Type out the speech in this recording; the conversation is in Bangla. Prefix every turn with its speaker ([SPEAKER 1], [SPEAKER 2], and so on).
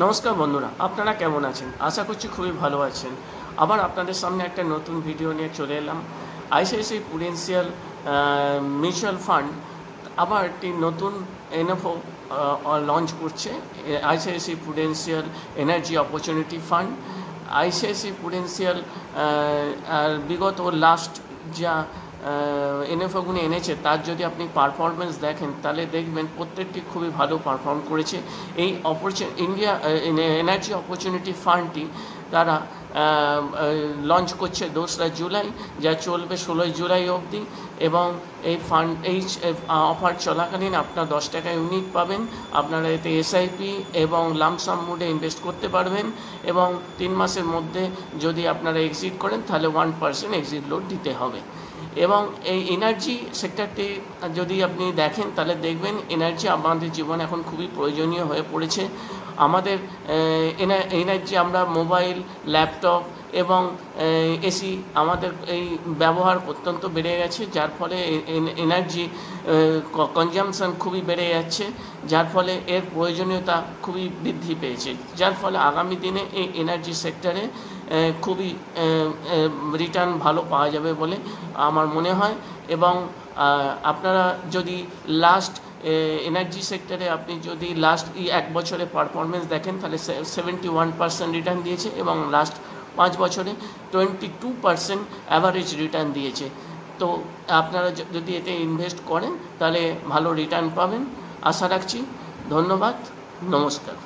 [SPEAKER 1] নমস্কার বন্ধুরা, আপনারা কেমন আছেন? আশা করছি খুবই ভালো আছেন। আবার আপনাদের সামনে একটা নতুন ভিডিও নিয়ে চলে এলাম। আইসিআইসিআই প্রুডেন্সিয়াল মিউচুয়াল ফান্ড আবার একটি নতুন এনএফও লঞ্চ করছে। ICICI Prudential energy opportunity fund. ICICI Prudential বিগত লাস্ট যা এনএফওগুলো এনেছে তার যদি আপনি পারফরমেন্স দেখেন তাহলে দেখবেন প্রত্যেকটি খুবই ভালো পারফর্ম করেছে। এই ইন্ডিয়া এনার্জি অপরচুনিটি ফান্ডটি তারা লঞ্চ করছে 2রা জুলাই, যা চলবে 16 জুলাই অবধি। এবং এই ফান্ড অফার চলাকালীন আপনার 10 টাকা ইউনিট পাবেন। আপনারা এতে এসআইপি এবং লামসাম মোডে ইনভেস্ট করতে পারবেন এবং 3 মাসের মধ্যে যদি আপনারা এক্সিট করেন তাহলে 1% এক্সিট লোড দিতে হবে। এবং এই এনার্জি সেক্টরটি যদি আপনি দেখেন তাহলে দেখবেন এনার্জি আমাদের জীবনে এখন খুবই প্রয়োজনীয় হয়ে পড়েছে। আমাদের এনার্জি আমরা মোবাইল, ল্যাপটপ এবং এসি আমাদের এই ব্যবহার অত্যন্ত বেড়ে গেছে, যার ফলে এনার্জি কনজামশন খুবই বেড়ে যাচ্ছে, যার ফলে এর প্রয়োজনীয়তা খুবই বৃদ্ধি পেয়েছে, যার ফলে আগামী দিনে এই এনার্জি সেক্টরে খুবই রিটার্ন ভালো পাওয়া যাবে বলে আমার মনে হয়। এবং আপনারা যদি লাস্ট এনার্জি সেক্টরে আপনি যদি লাস্ট 1 বছরে পারফরমেন্স দেখেন তাহলে 71% রিটার্ন দিয়েছে এবং লাস্ট 5 বছরে 22% অ্যাভারেজ রিটার্ন দিয়েছে। তো আপনারা যদি এতে ইনভেস্ট করেন তাহলে ভালো রিটার্ন পাবেন আশা রাখছি। ধন্যবাদ, নমস্কার।